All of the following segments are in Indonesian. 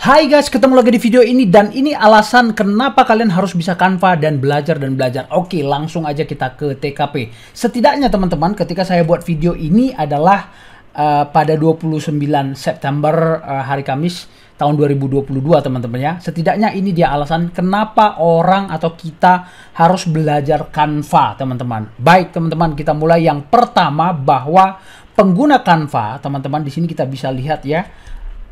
Hai guys, ketemu lagi di video ini dan ini alasan kenapa kalian harus bisa Canva dan belajar. Oke, langsung aja kita ke TKP. Setidaknya teman-teman, ketika saya buat video ini adalah pada 29 September hari Kamis tahun 2022 teman-teman ya. Setidaknya ini dia alasan kenapa orang atau kita harus belajar Canva teman-teman. Baik teman-teman, kita mulai yang pertama bahwa pengguna Canva teman-teman di sini kita bisa lihat ya.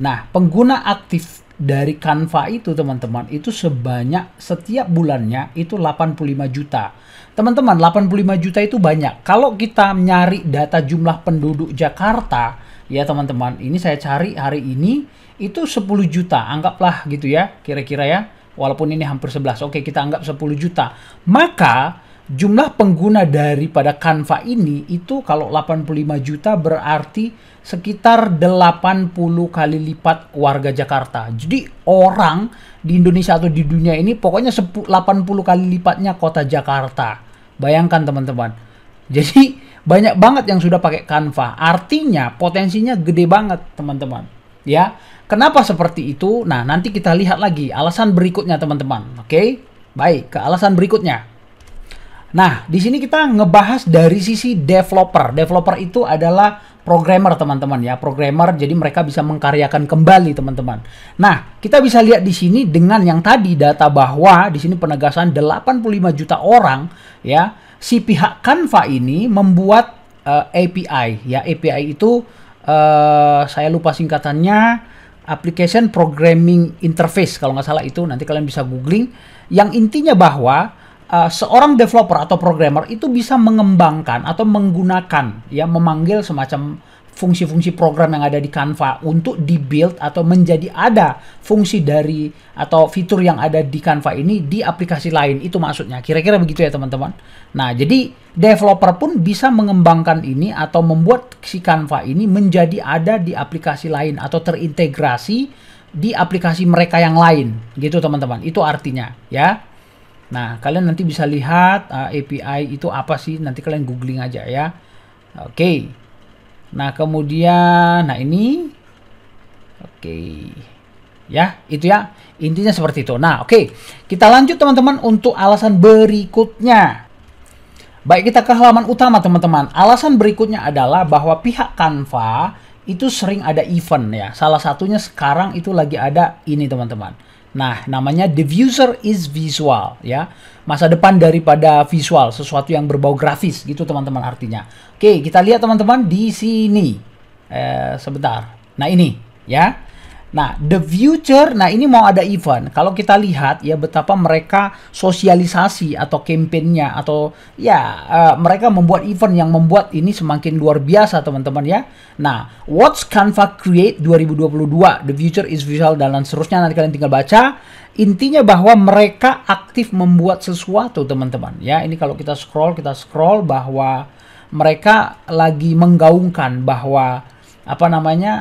Nah, pengguna aktif dari Canva itu teman-teman, itu sebanyak setiap bulannya itu 85 juta. Teman-teman, 85 juta itu banyak. Kalau kita nyari data jumlah penduduk Jakarta, ya teman-teman, ini saya cari hari ini, itu 10 juta. Anggaplah gitu ya, kira-kira ya. Walaupun ini hampir 11, oke kita anggap 10 juta. Maka jumlah pengguna daripada Canva ini itu kalau 85 juta berarti sekitar 80 kali lipat warga Jakarta. Jadi orang di Indonesia atau di dunia ini pokoknya 80 kali lipatnya kota Jakarta. Bayangkan teman-teman. Jadi banyak banget yang sudah pakai Canva. Artinya potensinya gede banget teman-teman. Ya, kenapa seperti itu? Nah, nanti kita lihat lagi alasan berikutnya teman-teman. Oke, baik ke alasan berikutnya. Nah, di sini kita ngebahas dari sisi developer. Developer itu adalah programmer teman-teman ya, programmer, jadi mereka bisa mengkaryakan kembali teman-teman. Nah, kita bisa lihat di sini dengan yang tadi data bahwa di sini penegasan 85 juta orang ya, si pihak Canva ini membuat API ya. API itu saya lupa singkatannya, Application Programming Interface kalau nggak salah itu, nanti kalian bisa googling. Yang intinya bahwa seorang developer atau programmer itu bisa mengembangkan atau menggunakan ya, memanggil semacam fungsi-fungsi program yang ada di Canva untuk di-build atau menjadi ada fungsi dari atau fitur yang ada di Canva ini di aplikasi lain. Itu maksudnya. Kira-kira begitu ya teman-teman. Nah, jadi developer pun bisa mengembangkan ini atau membuat si Canva ini menjadi ada di aplikasi lain atau terintegrasi di aplikasi mereka yang lain. Gitu teman-teman. Itu artinya ya. Nah, kalian nanti bisa lihat API itu apa sih, nanti kalian googling aja ya. Oke. Nah, kemudian, nah ini. Oke. Ya, itu ya. Intinya seperti itu. Nah, oke. Kita lanjut teman-teman untuk alasan berikutnya. Baik, kita ke halaman utama teman-teman. Alasan berikutnya adalah bahwa pihak Canva itu sering ada event ya. Salah satunya sekarang itu lagi ada ini teman-teman. Nah, namanya the future is visual ya. Masa depan daripada visual, sesuatu yang berbau grafis gitu teman-teman artinya. Oke, kita lihat teman-teman di sini. Sebentar. Nah, ini ya. Nah, the future, nah ini mau ada event. Kalau kita lihat ya betapa mereka sosialisasi atau campaign-nya atau ya mereka membuat event yang membuat ini semakin luar biasa teman-teman ya. Nah, What's Canva Create 2022, The Future is Visual dan seterusnya, nanti kalian tinggal baca. Intinya bahwa mereka aktif membuat sesuatu teman-teman ya. Ini kalau kita scroll bahwa mereka lagi menggaungkan bahwa apa namanya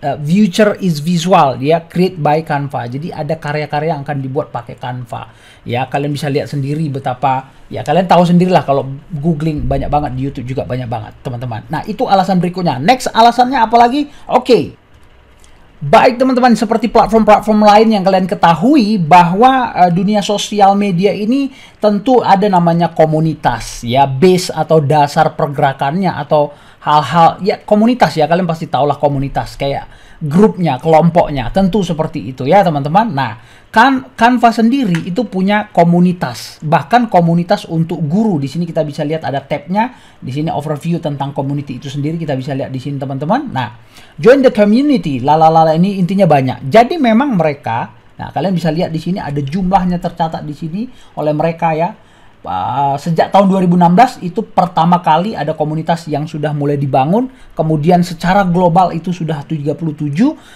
future is visual ya, create by Canva. Jadi ada karya-karya yang akan dibuat pakai Canva. Ya, kalian bisa lihat sendiri betapa ya, kalian tahu sendirilah kalau googling banyak banget di YouTube juga banyak banget, teman-teman. Nah, itu alasan berikutnya. Next alasannya apa lagi? Oke. Baik teman-teman, seperti platform-platform lain yang kalian ketahui bahwa dunia sosial media ini tentu ada namanya komunitas ya, base atau dasar pergerakannya atau hal-hal ya, komunitas ya, kalian pasti tahulah komunitas kayak grupnya, kelompoknya, tentu seperti itu ya teman-teman. Nah, Canva sendiri itu punya komunitas, bahkan komunitas untuk guru. Di sini kita bisa lihat ada tabnya, di sini overview tentang community itu sendiri kita bisa lihat di sini teman-teman. Nah, join the community, lalalala, ini intinya banyak. Jadi memang mereka, nah kalian bisa lihat di sini ada jumlahnya tercatat di sini oleh mereka ya. Sejak tahun 2016 itu pertama kali ada komunitas yang sudah mulai dibangun, kemudian secara global itu sudah 37,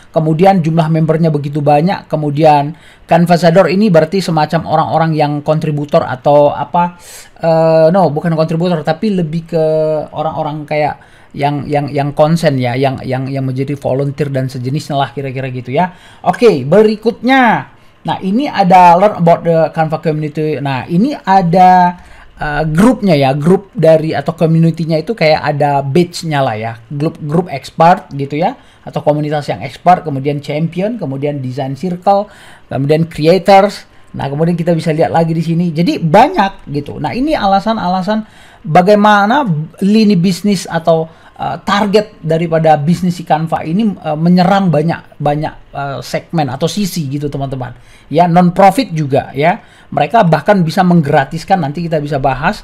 kemudian jumlah membernya begitu banyak, kemudian Canvasador ini berarti semacam orang-orang yang kontributor atau apa, no bukan kontributor tapi lebih ke orang-orang kayak yang konsen ya, yang menjadi volunteer dan sejenisnya lah kira-kira gitu ya. Oke, berikutnya. Nah, ini ada learn about the Canva community. Nah, ini ada grupnya ya, grup dari atau community-nya itu kayak ada badge-nya lah ya, grup expert gitu ya, atau komunitas yang expert, kemudian champion, kemudian design circle, kemudian creators. Nah, kemudian kita bisa lihat lagi di sini. Jadi banyak gitu. Nah, ini alasan-alasan bagaimana lini bisnis atau target daripada bisnis si Canva ini menyerang banyak segmen atau sisi gitu teman-teman. Ya, non profit juga ya. Mereka bahkan bisa menggratiskan, nanti kita bisa bahas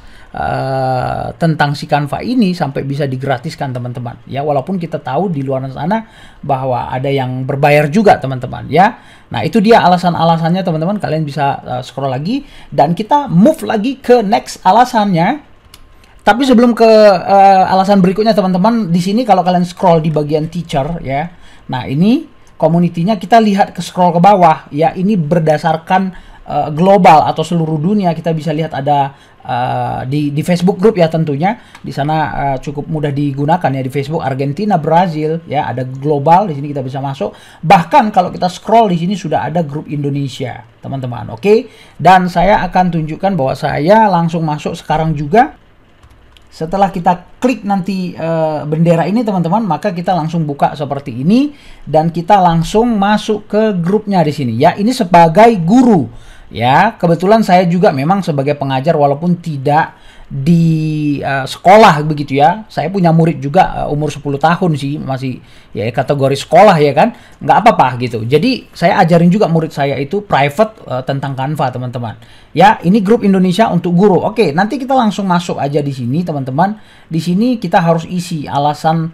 tentang si Canva ini sampai bisa digratiskan teman-teman. Ya, walaupun kita tahu di luar sana bahwa ada yang berbayar juga teman-teman ya. Nah, itu dia alasan-alasannya teman-teman. Kalian bisa scroll lagi dan kita move lagi ke next alasannya. Tapi sebelum ke alasan berikutnya teman-teman, di sini kalau kalian scroll di bagian teacher ya. Nah, ini community-nya kita lihat ke scroll ke bawah ya. Ini berdasarkan global atau seluruh dunia. Kita bisa lihat ada di Facebook group ya tentunya. Di sana cukup mudah digunakan ya di Facebook Argentina, Brazil ya, ada global di sini kita bisa masuk. Bahkan kalau kita scroll di sini sudah ada grup Indonesia, teman-teman. Oke. Dan saya akan tunjukkan bahwa saya langsung masuk sekarang juga. Setelah kita klik nanti bendera ini teman-teman, maka kita langsung buka seperti ini dan kita langsung masuk ke grupnya di sini ya. Ini sebagai guru ya. Kebetulan saya juga memang sebagai pengajar walaupun tidak di sekolah begitu ya. Saya punya murid juga umur 10 tahun sih, masih ya kategori sekolah ya kan. Nggak apa-apa gitu. Jadi saya ajarin juga murid saya itu private tentang Canva teman-teman. Ya, ini grup Indonesia untuk guru. Oke, nanti kita langsung masuk aja di sini teman-teman. Di sini kita harus isi alasan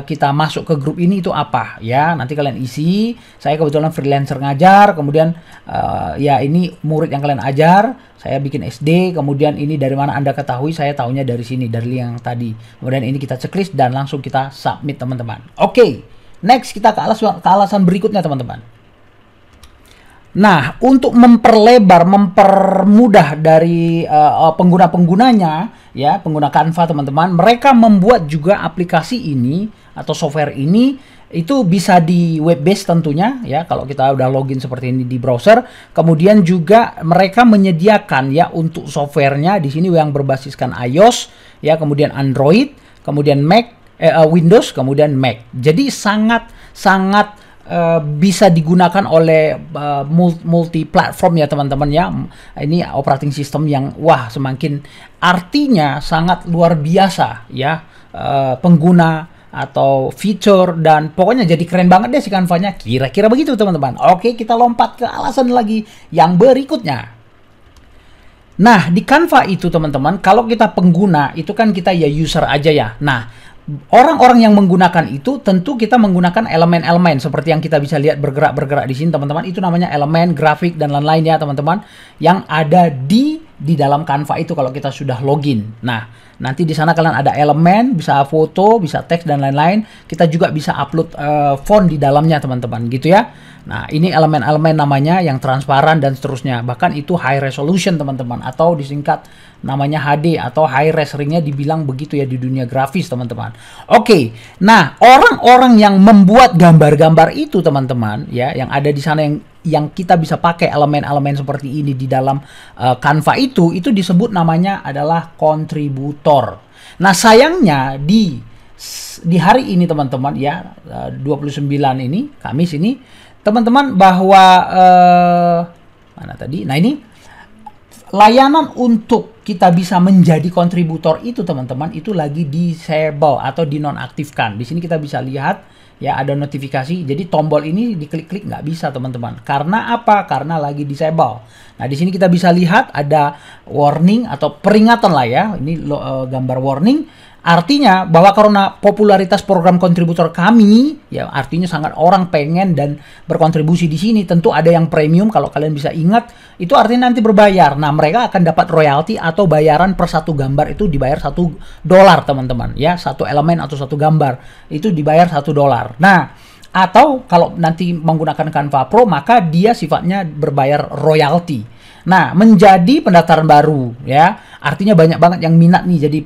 kita masuk ke grup ini itu apa ya. Nanti kalian isi. Saya kebetulan freelancer ngajar, kemudian ya ini murid yang kalian ajar. Saya bikin SD, kemudian ini dari mana Anda ketahui, saya tahunya dari sini, dari link yang tadi. Kemudian ini kita checklist dan langsung kita submit teman-teman. Oke, next kita ke alasan berikutnya teman-teman. Nah, untuk mempermudah dari pengguna-penggunanya, ya, pengguna Canva teman-teman, mereka membuat juga aplikasi ini atau software ini itu bisa di web base tentunya, ya, kalau kita udah login seperti ini di browser. Kemudian juga mereka menyediakan ya untuk softwarenya di sini yang berbasiskan iOS, ya, kemudian Android, kemudian Mac, Windows, kemudian Mac. Jadi sangat bisa digunakan oleh multi platform ya teman-teman ya. Ini operating system yang wah semakin artinya sangat luar biasa ya, pengguna atau fitur dan pokoknya jadi keren banget deh si Canva-nya. Kira-kira begitu teman-teman. Oke, kita lompat ke alasan lagi yang berikutnya. Nah, di Canva itu teman-teman, kalau kita pengguna itu kan kita ya user aja ya. Nah, orang-orang yang menggunakan itu tentu kita menggunakan elemen-elemen seperti yang kita bisa lihat bergerak-bergerak di sini teman-teman. Itu namanya elemen, grafik dan lain-lain ya teman-teman yang ada di dalam Canva itu kalau kita sudah login. Nah, nanti di sana kalian ada elemen, bisa foto, bisa teks dan lain-lain. Kita juga bisa upload font di dalamnya teman-teman gitu ya. Nah, ini elemen-elemen namanya yang transparan dan seterusnya. Bahkan itu high resolution teman-teman, atau disingkat namanya HD atau high res, seringnya dibilang begitu ya di dunia grafis teman-teman. Oke, nah orang-orang yang membuat gambar-gambar itu teman-teman ya, yang ada di sana yang kita bisa pakai elemen-elemen seperti ini di dalam Canva itu disebut namanya adalah kontributor. Nah, sayangnya di hari ini teman-teman ya, 29 ini, Kamis ini teman-teman, bahwa mana tadi? Nah, ini layanan untuk kita bisa menjadi kontributor itu teman-teman itu lagi disable atau dinonaktifkan. Di sini kita bisa lihat ya ada notifikasi. Jadi tombol ini diklik-klik nggak bisa teman-teman. Karena apa? Karena lagi disable. Nah, di sini kita bisa lihat ada warning atau peringatan lah ya. Ini gambar warning. Artinya bahwa karena popularitas program kontributor kami, ya artinya sangat orang pengen dan berkontribusi di sini. Tentu ada yang premium, kalau kalian bisa ingat, itu artinya nanti berbayar. Nah, mereka akan dapat royalti atau bayaran per satu gambar itu dibayar $1 teman-teman. Ya, satu elemen atau satu gambar itu dibayar $1. Nah, atau kalau nanti menggunakan Canva Pro, maka dia sifatnya berbayar royalti. Nah, menjadi pendaftaran baru ya, artinya banyak banget yang minat nih jadi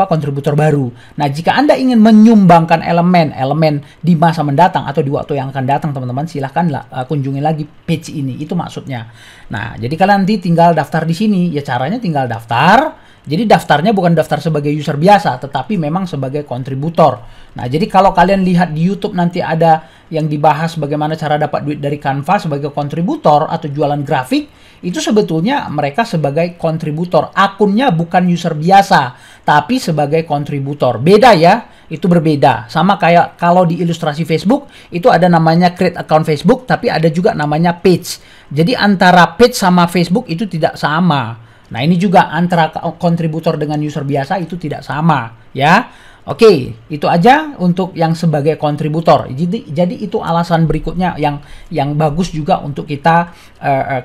kontributor baru. Nah, jika Anda ingin menyumbangkan elemen di masa mendatang atau di waktu yang akan datang teman-teman, silahkan kunjungi lagi page ini, itu maksudnya. Nah, jadi kalian nanti tinggal daftar di sini. Ya, caranya tinggal daftar Jadi daftarnya bukan daftar sebagai user biasa, tetapi memang sebagai kontributor. Nah, jadi kalau kalian lihat di YouTube nanti ada yang dibahas bagaimana cara dapat duit dari Canva sebagai kontributor atau jualan grafik, itu sebetulnya mereka sebagai kontributor. Akunnya bukan user biasa, tapi sebagai kontributor. Beda ya, itu berbeda. Sama kayak kalau di ilustrasi Facebook, itu ada namanya create account Facebook, tapi ada juga namanya page. Jadi antara page sama Facebook itu tidak sama. Nah, ini juga antara kontributor dengan user biasa itu tidak sama, ya. Oke, itu aja untuk yang sebagai kontributor. Jadi itu alasan berikutnya yang bagus juga untuk kita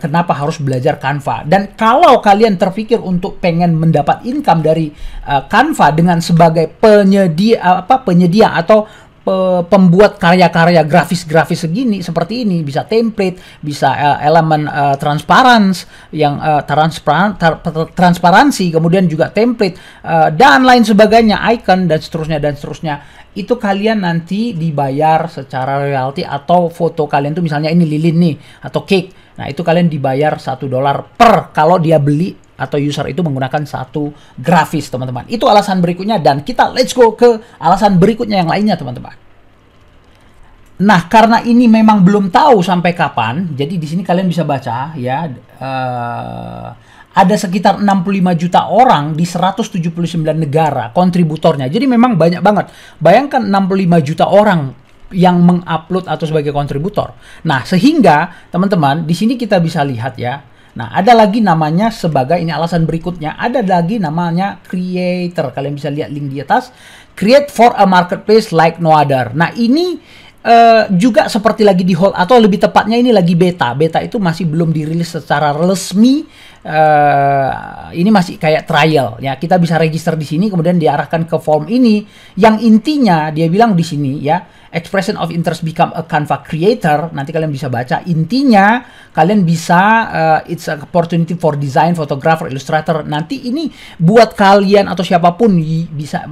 kenapa harus belajar Canva. Dan kalau kalian terpikir untuk pengen mendapat income dari Canva dengan sebagai penyedia atau pembuat karya-karya grafis-grafis segini seperti ini, bisa template, bisa elemen transparansi, kemudian juga template dan lain sebagainya, icon dan seterusnya. Itu kalian nanti dibayar secara royalti, atau foto kalian tuh misalnya ini lilin nih atau cake. Nah, itu kalian dibayar $1 per kalau dia beli atau user itu menggunakan satu grafis, teman-teman. Itu alasan berikutnya, dan kita let's go ke alasan berikutnya yang lainnya, teman-teman. Nah, karena ini memang belum tahu sampai kapan, jadi di sini kalian bisa baca ya, ada sekitar 65 juta orang di 179 negara kontributornya. Jadi memang banyak banget. Bayangkan 65 juta orang yang mengupload atau sebagai kontributor. Nah, sehingga teman-teman di sini kita bisa lihat ya. Nah, ada lagi namanya sebagai, ini alasan berikutnya, ada lagi namanya creator. Kalian bisa lihat link di atas. Create for a marketplace like no other. Nah, ini juga seperti lagi di hold, atau lebih tepatnya ini lagi beta. Beta itu masih belum dirilis secara resmi. Ini masih kayak trial ya. Kita bisa register di sini, kemudian diarahkan ke form ini yang intinya dia bilang di sini ya, expression of interest become a Canva creator. Nanti kalian bisa baca intinya, kalian bisa it's an opportunity for design, photographer, illustrator. Nanti ini buat kalian atau siapapun bisa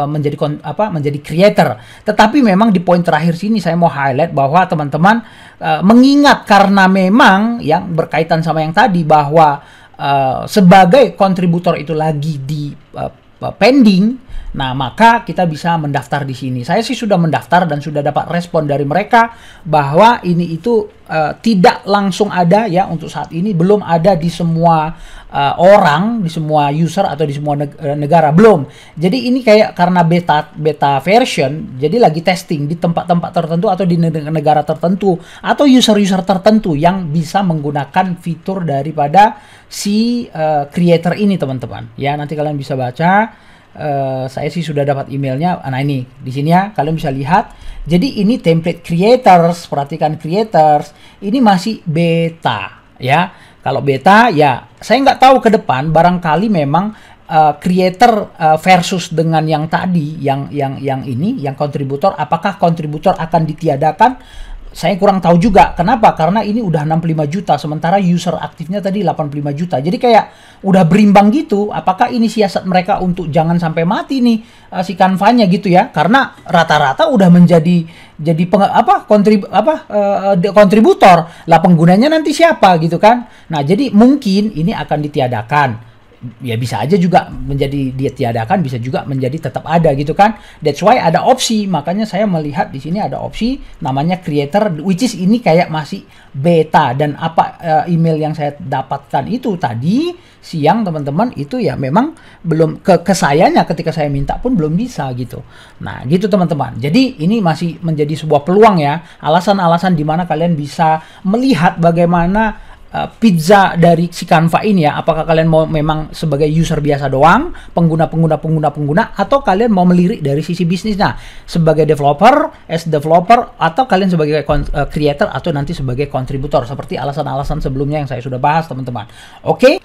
menjadi creator. Tetapi memang di poin terakhir sini saya mau highlight bahwa teman-teman mengingat, karena memang yang berkaitan sama yang tadi bahwa sebagai kontributor itu lagi di pending. Nah, maka kita bisa mendaftar di sini. Saya sih sudah mendaftar dan sudah dapat respon dari mereka bahwa ini itu tidak langsung ada ya, untuk saat ini belum ada di semua orang, di semua user atau di semua negara belum. Jadi ini kayak karena beta version, jadi lagi testing di tempat-tempat tertentu atau di negara tertentu atau user-user tertentu yang bisa menggunakan fitur daripada si creator ini, teman-teman. Ya, nanti kalian bisa baca. Saya sih sudah dapat emailnya. Nah, ini di sini ya, kalian bisa lihat. Jadi ini template creators, perhatikan creators, ini masih beta ya. Kalau beta ya, saya nggak tahu ke depan barangkali memang creator versus dengan yang tadi, yang ini, yang kontributor, apakah kontributor akan ditiadakan? Saya kurang tahu juga. Kenapa? Karena ini udah 65 juta, sementara user aktifnya tadi 85 juta. Jadi kayak udah berimbang gitu. Apakah ini siasat mereka untuk jangan sampai mati nih si Canva-nya gitu ya? Karena rata-rata udah menjadi kontributor. Lah penggunanya nanti siapa gitu kan? Nah, jadi mungkin ini akan ditiadakan. Ya bisa aja juga menjadi ditiadakan, bisa juga menjadi tetap ada gitu kan. That's why ada opsi. Makanya saya melihat di sini ada opsi namanya creator, which is ini kayak masih beta. Dan email yang saya dapatkan itu tadi siang, teman-teman, itu ya memang belum ke sayanya, ketika saya minta pun belum bisa gitu. Nah, gitu teman-teman. Jadi ini masih menjadi sebuah peluang ya. Alasan-alasan di mana kalian bisa melihat bagaimana pizza dari si Canva ini ya. Apakah kalian mau memang sebagai user biasa doang, pengguna, atau kalian mau melirik dari sisi bisnisnya sebagai developer, atau kalian sebagai creator atau nanti sebagai kontributor, seperti alasan-alasan sebelumnya yang saya sudah bahas, teman-teman. Oke?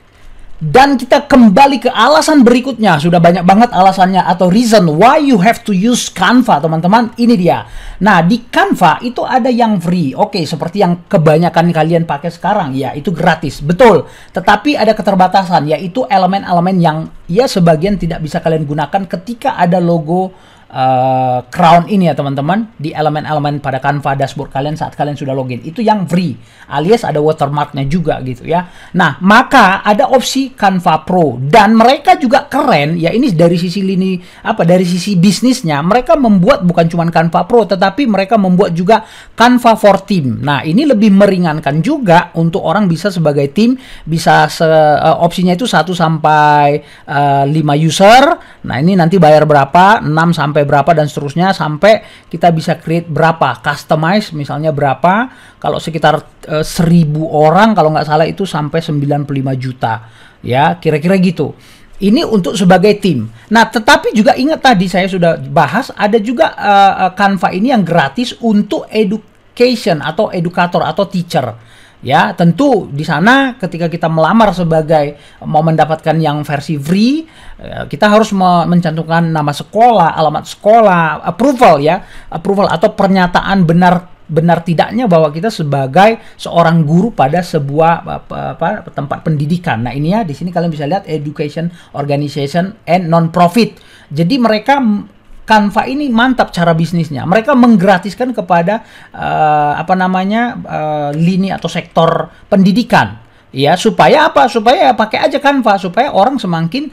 Dan kita kembali ke alasan berikutnya. Sudah banyak banget alasannya atau reason why you have to use Canva, teman-teman. Ini dia. Nah, di Canva itu ada yang free. Oke, seperti yang kebanyakan kalian pakai sekarang. Ya, itu gratis. Betul. Tetapi ada keterbatasan, yaitu elemen-elemen yang ya sebagian tidak bisa kalian gunakan ketika ada logo crown ini ya teman-teman, di elemen-elemen pada Canva dashboard kalian saat kalian sudah login. Itu yang free, alias ada watermarknya juga gitu ya. Nah, maka ada opsi Canva Pro, dan mereka juga keren ya, ini dari sisi lini dari sisi bisnisnya. Mereka membuat bukan cuma Canva Pro, tetapi mereka membuat juga Canva for Team. Nah, ini lebih meringankan juga untuk orang bisa sebagai tim, bisa opsinya itu 1 sampai 5 user. Nah, ini nanti bayar berapa, 6 sampai berapa dan seterusnya, sampai kita bisa create berapa, customize misalnya berapa. Kalau sekitar 1000 orang kalau nggak salah itu sampai 95 juta ya, kira-kira gitu. Ini untuk sebagai tim. Nah, tetapi juga ingat tadi saya sudah bahas, ada juga Canva ini yang gratis untuk education atau edukator atau teacher. Ya, tentu di sana ketika kita melamar sebagai mau mendapatkan yang versi free, kita harus mencantumkan nama sekolah, alamat sekolah, approval atau pernyataan benar tidaknya bahwa kita sebagai seorang guru pada sebuah tempat pendidikan. Nah, ini ya, di sini kalian bisa lihat education organization and non-profit. Jadi mereka Canva ini mantap cara bisnisnya. Mereka menggratiskan kepada lini atau sektor pendidikan. Ya, supaya apa? Supaya pakai aja Canva, supaya orang semakin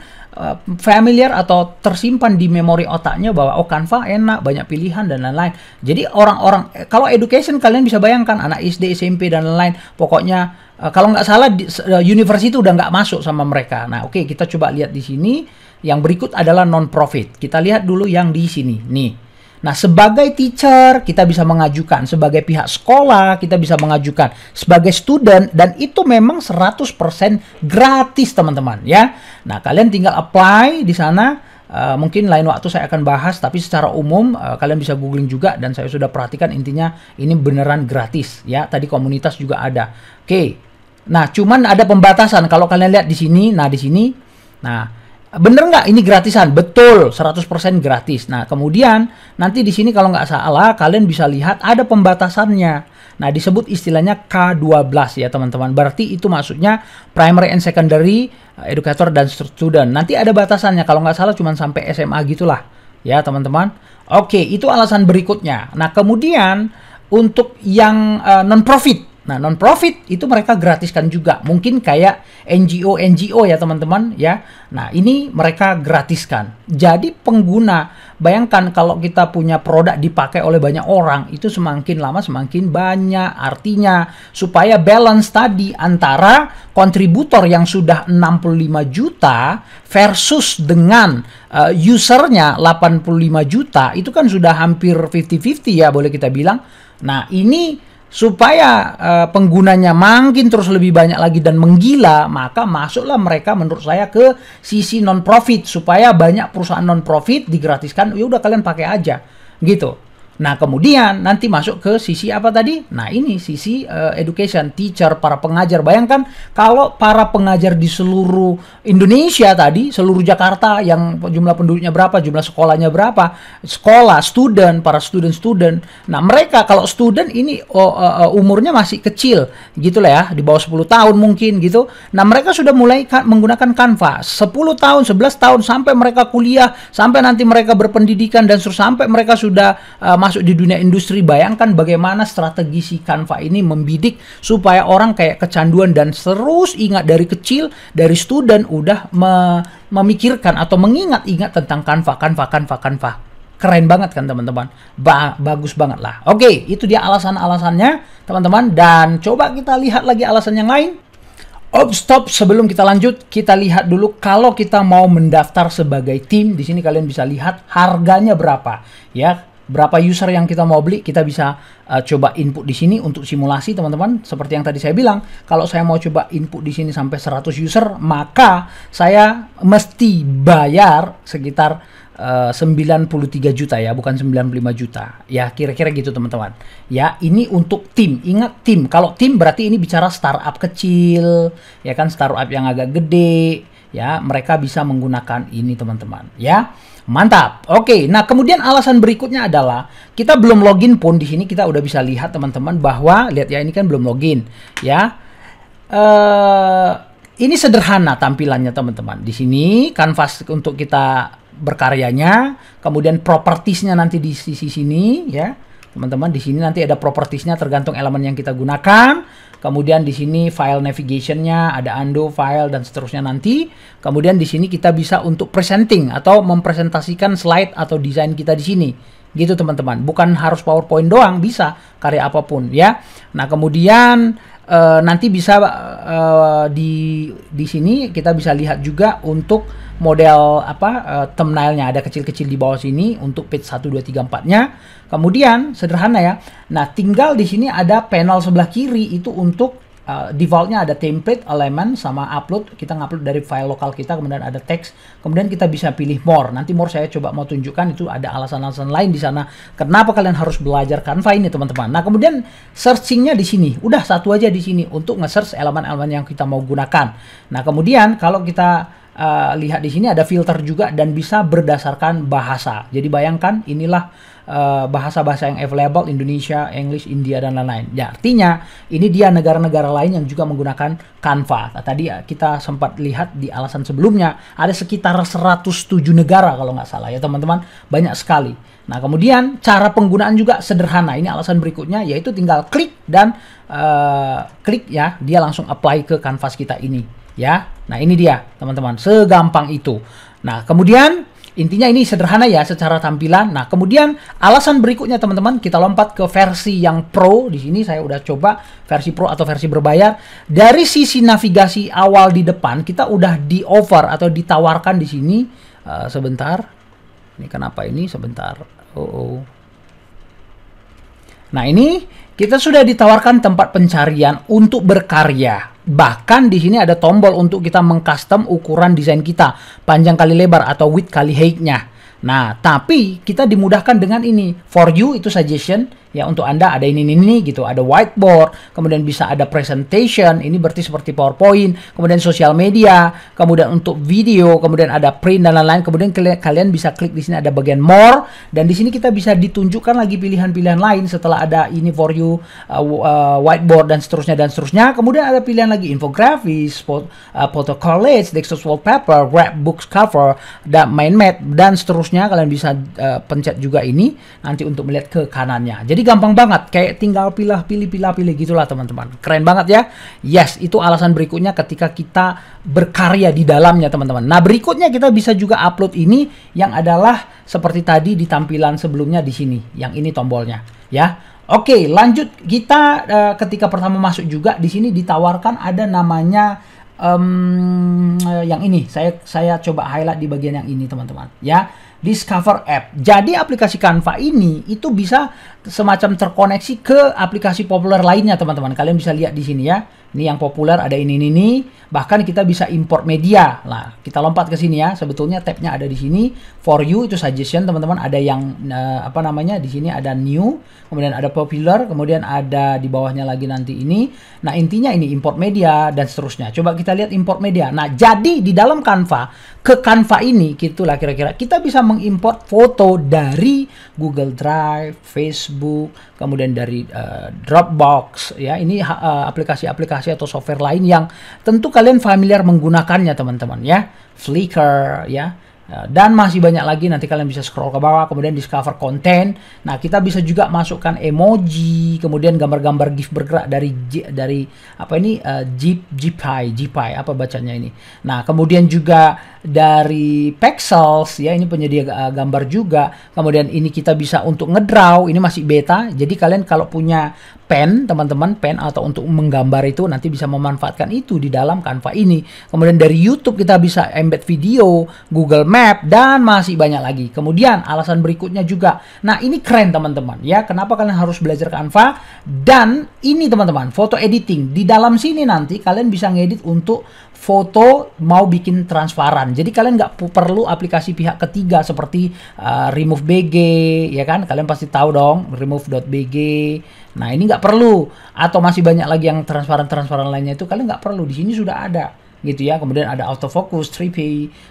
familiar atau tersimpan di memori otaknya bahwa oh, Canva enak, banyak pilihan dan lain-lain. Jadi orang-orang, kalau education kalian bisa bayangkan anak SD, SMP dan lain-lain, pokoknya kalau nggak salah university udah nggak masuk sama mereka. Nah, oke, kita coba lihat di sini. Yang berikut adalah non-profit. Kita lihat dulu yang di sini. Nih. Nah, sebagai teacher, kita bisa mengajukan. Sebagai pihak sekolah, kita bisa mengajukan. Sebagai student, dan itu memang 100% gratis, teman-teman. Ya. Nah, kalian tinggal apply di sana. Mungkin lain waktu saya akan bahas, tapi secara umum kalian bisa googling juga, dan saya sudah perhatikan intinya ini beneran gratis. Ya, tadi komunitas juga ada. Oke. Nah, cuman ada pembatasan. Kalau kalian lihat di sini, bener nggak ini gratisan? Betul, 100% gratis. Nah, kemudian nanti di sini kalau nggak salah kalian bisa lihat ada pembatasannya. Nah, disebut istilahnya K12 ya teman-teman. Berarti itu maksudnya primary and secondary educator dan student. Nanti ada batasannya, kalau nggak salah cuma sampai SMA gitulah ya teman-teman. Oke, itu alasan berikutnya. Nah, kemudian untuk yang non-profit. Nah, non-profit itu mereka gratiskan juga. Mungkin kayak NGO ya teman-teman ya. Nah, ini mereka gratiskan. Jadi pengguna, bayangkan kalau kita punya produk dipakai oleh banyak orang, itu semakin lama semakin banyak. Artinya supaya balance tadi antara kontributor yang sudah 65 juta versus dengan usernya 85 juta, itu kan sudah hampir 50-50 ya boleh kita bilang. Nah, ini supaya penggunanya makin terus lebih banyak lagi dan menggila, maka masuklah mereka menurut saya ke sisi non-profit, supaya banyak perusahaan non-profit digratiskan. Ya udah kalian pakai aja gitu. Nah, kemudian nanti masuk ke sisi apa tadi? Nah, ini sisi education, teacher, para pengajar. Bayangkan kalau para pengajar di seluruh Indonesia tadi, seluruh Jakarta yang jumlah penduduknya berapa, jumlah sekolahnya berapa, sekolah, student, para student. Nah, mereka kalau student ini umurnya masih kecil, gitulah ya, di bawah 10 tahun mungkin gitu. Nah, mereka sudah mulai menggunakan Canva 10 tahun, 11 tahun, sampai mereka kuliah, sampai nanti mereka berpendidikan dan sampai mereka sudah masuk di dunia industri. Bayangkan bagaimana strategi si Canva ini membidik supaya orang kayak kecanduan dan terus ingat dari kecil, dari student udah memikirkan atau mengingat-ingat tentang Canva. Keren banget kan teman-teman, bagus banget lah. Oke, itu dia alasan-alasannya teman-teman, dan coba kita lihat lagi alasan yang lain. Stop, sebelum kita lanjut, kita lihat dulu kalau kita mau mendaftar sebagai tim. Di sini kalian bisa lihat harganya berapa ya. Berapa user yang kita mau beli, kita bisa coba input di sini untuk simulasi teman-teman. Seperti yang tadi saya bilang, kalau saya mau coba input di sini sampai 100 user, maka saya mesti bayar sekitar 93 juta ya, bukan 95 juta. Ya, kira-kira gitu teman-teman. Ya, ini untuk tim. Ingat tim. Kalau tim berarti ini bicara startup kecil, ya kan, startup yang agak gede. Ya, mereka bisa menggunakan ini teman-teman. Ya. Mantap. Oke, nah kemudian alasan berikutnya adalah kita belum login pun di sini kita udah bisa lihat teman-teman bahwa lihat ya, ini kan belum login ya. Ini sederhana tampilannya teman-teman. Di sini kanvas untuk kita berkaryanya, kemudian propertiesnya nanti di sisi sini ya. Teman-teman, di sini nanti ada propertiesnya tergantung elemen yang kita gunakan. Kemudian di sini file navigation-nya, ada undo file dan seterusnya nanti. Kemudian di sini kita bisa untuk presenting atau mempresentasikan slide atau desain kita di sini. Gitu teman-teman. Bukan harus PowerPoint doang, bisa karya apapun ya. Nah, kemudian nanti bisa di sini kita bisa lihat juga untuk model thumbnailnya ada kecil-kecil di bawah sini untuk page 1 2 3 4-nya. Kemudian sederhana ya. Nah, tinggal di sini ada panel sebelah kiri itu untuk defaultnya ada template, element sama upload. Kita ngupload dari file lokal kita, kemudian ada teks. Kemudian kita bisa pilih more. Nanti more saya coba mau tunjukkan, itu ada alasan-alasan lain di sana. Kenapa kalian harus belajar Canva ini, teman-teman. Nah, kemudian searchingnya di sini. Udah satu aja di sini untuk nge-search elemen-elemen yang kita mau gunakan. Nah, kemudian kalau kita lihat di sini ada filter juga dan bisa berdasarkan bahasa. Jadi bayangkan inilah bahasa-bahasa yang available, Indonesia, English, India, dan lain-lain. Ya, artinya ini dia negara-negara lain yang juga menggunakan Canva. Nah, tadi kita sempat lihat di alasan sebelumnya ada sekitar 107 negara kalau nggak salah ya teman-teman, banyak sekali. Nah, kemudian cara penggunaan juga sederhana. Ini alasan berikutnya, yaitu tinggal klik dan klik ya, dia langsung apply ke kanvas kita ini ya. Nah, ini dia teman-teman, segampang itu. Nah, kemudian intinya ini sederhana ya secara tampilan. Nah, kemudian alasan berikutnya teman-teman, kita lompat ke versi yang Pro. Di sini saya udah coba versi Pro atau versi berbayar. Dari sisi navigasi awal di depan kita udah di offer atau ditawarkan di sini. Sebentar. Ini kenapa ini? Sebentar. Nah, ini kita sudah ditawarkan tempat pencarian untuk berkarya. Bahkan di sini ada tombol untuk kita mengcustom ukuran desain kita, panjang kali lebar atau width kali height-nya. Nah, tapi kita dimudahkan dengan ini. For you itu suggestion ya, untuk Anda ada ini gitu, ada whiteboard, kemudian bisa ada presentation, ini berarti seperti PowerPoint, kemudian sosial media, kemudian untuk video, kemudian ada print dan lain-lain. Kemudian kalian bisa klik di sini ada bagian more, dan di sini kita bisa ditunjukkan lagi pilihan-pilihan lain setelah ada ini for you, whiteboard dan seterusnya. Kemudian ada pilihan lagi infografis, photo collage, desktop wallpaper, wrap books cover, dan mind map dan seterusnya. Kalian bisa pencet juga ini nanti untuk melihat ke kanannya. Jadi gampang banget, kayak tinggal pilih gitulah teman-teman. Keren banget ya. Yes, itu alasan berikutnya ketika kita berkarya di dalamnya teman-teman. Nah, berikutnya kita bisa juga upload ini yang adalah seperti tadi di tampilan sebelumnya di sini. Yang ini tombolnya ya. Oke, lanjut kita ketika pertama masuk juga di sini ditawarkan ada namanya yang ini. Saya coba highlight di bagian yang ini teman-teman ya. Discover App. Jadi aplikasi Canva ini itu bisa semacam terkoneksi ke aplikasi populer lainnya teman-teman. Kalian bisa lihat di sini ya. Ini yang populer ada ini. Bahkan kita bisa import media. Nah, kita lompat ke sini ya. Sebetulnya tabnya ada di sini. For you itu suggestion teman-teman. Ada yang di sini ada new, kemudian ada popular, kemudian ada di bawahnya lagi nanti ini. Nah, intinya ini import media dan seterusnya. Coba kita lihat import media. Nah, jadi di dalam Canva, ke Canva ini gitulah kira-kira kita bisa mengimport foto dari Google Drive, Facebook, kemudian dari Dropbox ya. Ini aplikasi-aplikasi atau software lain yang tentu kalian familiar menggunakannya teman-teman ya. Flickr ya. Dan masih banyak lagi, nanti kalian bisa scroll ke bawah, kemudian discover content. Nah, kita bisa juga masukkan emoji, kemudian gambar-gambar GIF bergerak dari apa ini GPy apa bacanya ini. Nah, kemudian juga dari Pexels ya, ini penyedia gambar juga. Kemudian ini kita bisa untuk ngedraw, ini masih beta. Jadi kalian kalau punya pen teman-teman, pen atau untuk menggambar itu nanti bisa memanfaatkan itu di dalam Canva ini. Kemudian dari YouTube kita bisa embed video, Google Map, dan masih banyak lagi. Kemudian alasan berikutnya juga, nah ini keren teman-teman ya, kenapa kalian harus belajar Canva. Dan ini teman-teman, foto editing di dalam sini nanti kalian bisa ngedit untuk foto mau bikin transparan. Jadi kalian nggak perlu aplikasi pihak ketiga seperti Remove BG ya kan, kalian pasti tahu dong remove.bg. Nah, ini nggak perlu, atau masih banyak lagi yang transparan lainnya itu kalian nggak perlu, di sini sudah ada gitu ya. Kemudian ada autofocus, 3P,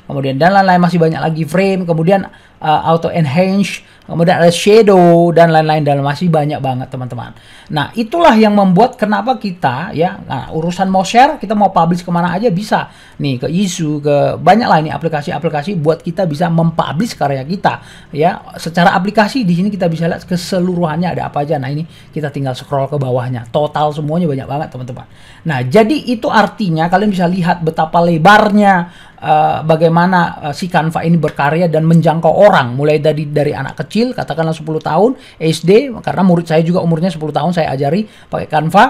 kemudian dan lain-lain, masih banyak lagi frame, kemudian auto enhance, kemudian ada shadow dan lain-lain, dan masih banyak banget teman-teman. Nah, itulah yang membuat kenapa kita ya, urusan mau share, kita mau publish kemana aja bisa. Nih ke isu, ke banyak lah ini aplikasi-aplikasi buat kita bisa mempublish karya kita ya. Secara aplikasi di sini kita bisa lihat keseluruhannya ada apa aja. Nah, ini kita tinggal scroll ke bawahnya. Total semuanya banyak banget teman-teman. Nah, jadi itu artinya kalian bisa lihat betapa lebarnya bagaimana si Canva ini berkarya dan menjangkau orang, mulai dari anak kecil, katakanlah 10 tahun SD, karena murid saya juga umurnya 10 tahun, saya ajari pakai Canva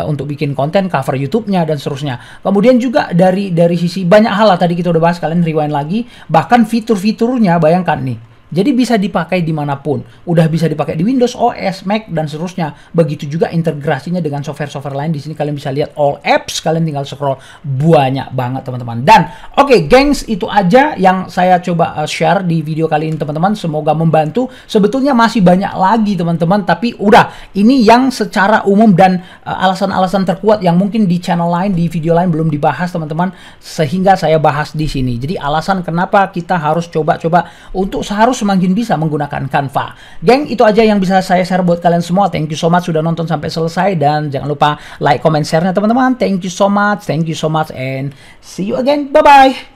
untuk bikin konten, cover YouTube-nya dan seterusnya. Kemudian juga dari sisi banyak hal lah, tadi kita udah bahas, kalian rewind lagi, bahkan fitur-fiturnya bayangkan nih. Jadi bisa dipakai dimanapun, udah bisa dipakai di Windows, OS, Mac, dan seterusnya. Begitu juga integrasinya dengan software-software lain. Di sini kalian bisa lihat all apps, kalian tinggal scroll, banyak banget teman-teman. Dan oke, gengs, itu aja yang saya coba share di video kali ini teman-teman. Semoga membantu. Sebetulnya masih banyak lagi teman-teman, tapi udah ini yang secara umum dan alasan-alasan terkuat yang mungkin di channel lain, di video lain belum dibahas teman-teman, sehingga saya bahas di sini. Jadi alasan kenapa kita harus coba-coba untuk harus semakin bisa menggunakan Canva. Geng, itu aja yang bisa saya share buat kalian semua. Thank you so much sudah nonton sampai selesai, dan jangan lupa like, comment, share-nya teman-teman. Thank you so much, and see you again. Bye-bye.